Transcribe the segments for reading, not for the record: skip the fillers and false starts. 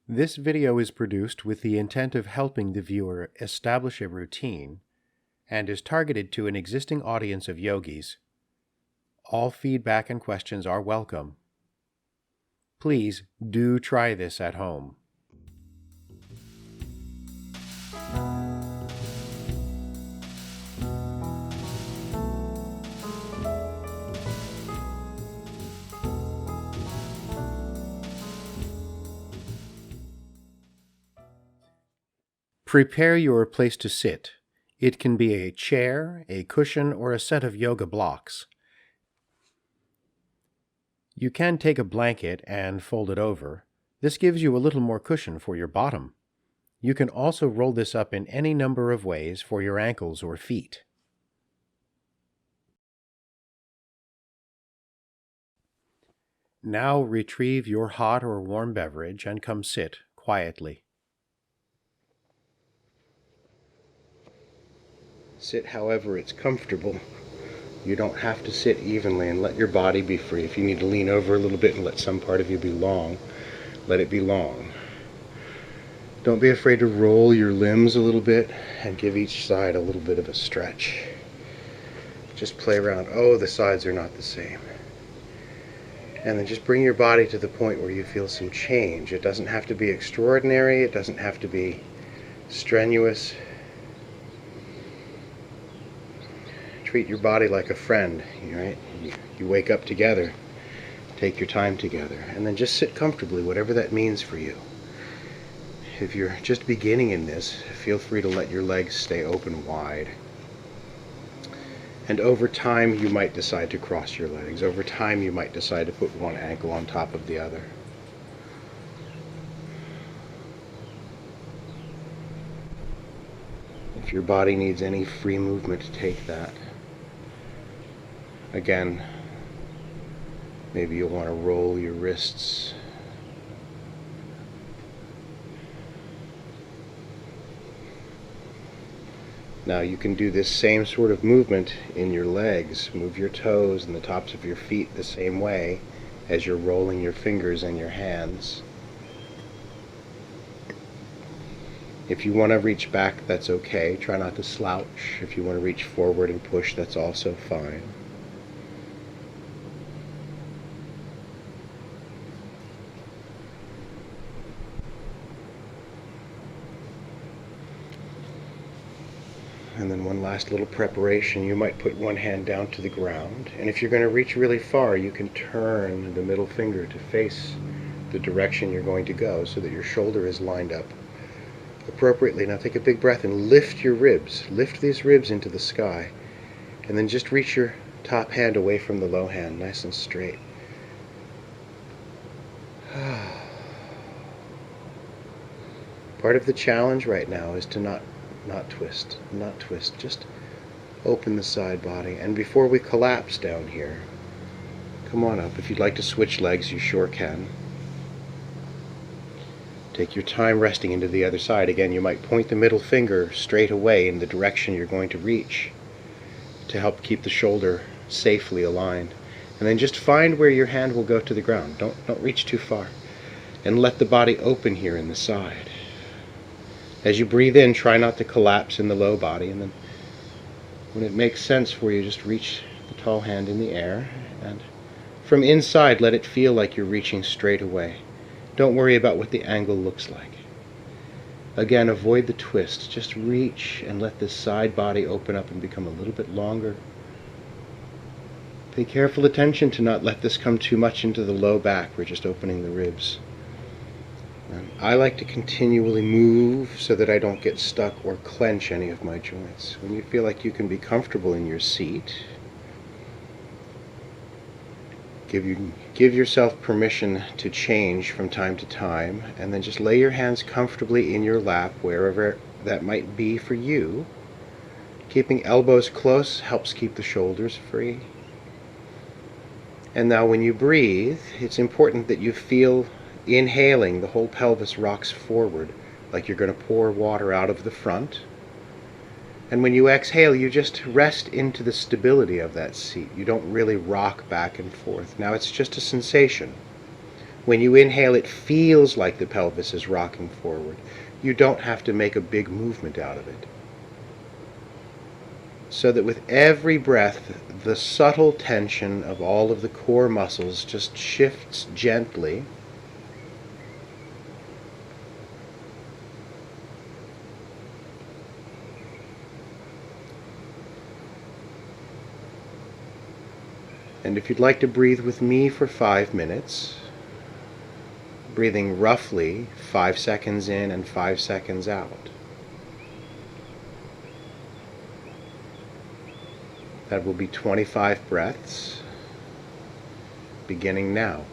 This video is produced with the intent of helping the viewer establish a routine and is targeted to an existing audience of yogis. All feedback and questions are welcome. Please do try this at home. Prepare your place to sit. It can be a chair, a cushion, or a set of yoga blocks. You can take a blanket and fold it over. This gives you a little more cushion for your bottom. You can also roll this up in any number of ways for your ankles or feet. Now retrieve your hot or warm beverage and come sit quietly. Sit however it's comfortable. You don't have to sit evenly, and let your body be free. If you need to lean over a little bit and let some part of you be long, let it be long. Don't be afraid to roll your limbs a little bit and give each side a little bit of a stretch. Just play around. Oh, the sides are not the same. And then just bring your body to the point where you feel some change. It doesn't have to be extraordinary. It doesn't have to be strenuous. Treat your body like a friend, right? You wake up together, take your time together, and then just sit comfortably, whatever that means for you. If you're just beginning in this, feel free to let your legs stay open wide. And over time, you might decide to cross your legs. Over time, you might decide to put one ankle on top of the other. If your body needs any free movement, take that. Again, maybe you'll want to roll your wrists. Now you can do this same sort of movement in your legs. Move your toes and the tops of your feet the same way as you're rolling your fingers and your hands. If you want to reach back, that's okay. Try not to slouch. If you want to reach forward and push, that's also fine. And then one last little preparation. You might put one hand down to the ground, and if you're going to reach really far, you can turn the middle finger to face the direction you're going to go so that your shoulder is lined up appropriately. Now take a big breath and lift your ribs. Lift these ribs into the sky, and then just reach your top hand away from the low hand, nice and straight. Part of the challenge right now is to not twist, just open the side body. And before we collapse down here, come on up. If you'd like to switch legs, you sure can. Take your time resting into the other side. Again, you might point the middle finger straight away in the direction you're going to reach to help keep the shoulder safely aligned. And then just find where your hand will go to the ground. Don't reach too far. And let the body open here in the side. As you breathe in, try not to collapse in the low body, and then when it makes sense for you, just reach the tall hand in the air, and from inside, let it feel like you're reaching straight away. Don't worry about what the angle looks like. Again, avoid the twist. Just reach and let this side body open up and become a little bit longer. Pay careful attention to not let this come too much into the low back. We're just opening the ribs. I like to continually move so that I don't get stuck or clench any of my joints. When you feel like you can be comfortable in your seat, give yourself permission to change from time to time, and then just lay your hands comfortably in your lap, wherever that might be for you. Keeping elbows close helps keep the shoulders free. And now when you breathe, it's important that you feel inhaling, the whole pelvis rocks forward like you're going to pour water out of the front. And when you exhale, you just rest into the stability of that seat. You don't really rock back and forth. Now it's just a sensation. When you inhale, it feels like the pelvis is rocking forward. You don't have to make a big movement out of it. So that with every breath, the subtle tension of all of the core muscles just shifts gently. And if you'd like to breathe with me for 5 minutes, breathing roughly 5 seconds in and 5 seconds out. That will be 25 breaths, beginning now.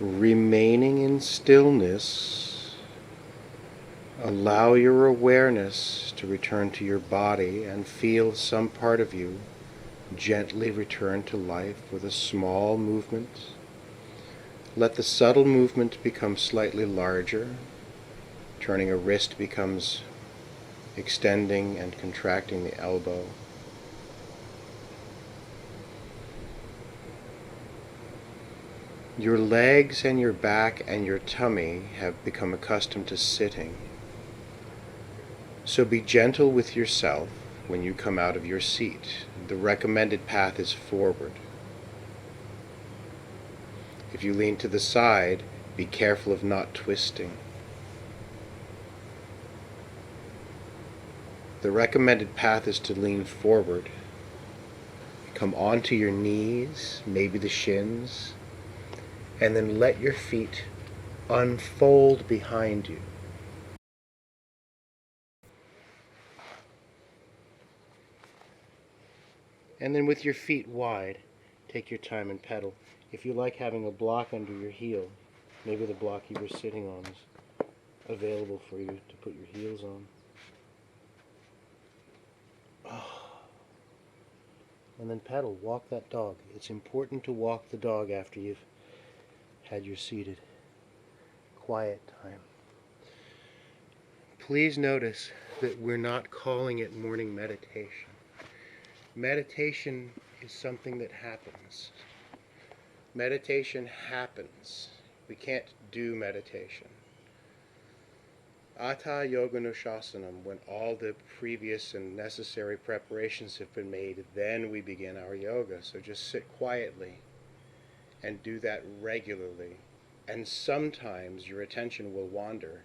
Remaining in stillness, allow your awareness to return to your body and feel some part of you gently return to life with a small movement. Let the subtle movement become slightly larger. Turning a wrist becomes extending and contracting the elbow. Your legs and your back and your tummy have become accustomed to sitting. So be gentle with yourself when you come out of your seat. The recommended path is forward. If you lean to the side, be careful of not twisting. The recommended path is to lean forward. Come onto your knees, maybe the shins, and then let your feet unfold behind you. And then with your feet wide, take your time and pedal. If you like having a block under your heel, maybe the block you were sitting on is available for you to put your heels on. And then pedal, walk that dog. It's important to walk the dog after you've had your seated quiet time. Please notice that we're not calling it morning meditation. Meditation is something that happens. Meditation happens. We can't do meditation. Atha Yoganushasana, when all the previous and necessary preparations have been made, then we begin our yoga. So just sit quietly and do that regularly. And sometimes your attention will wander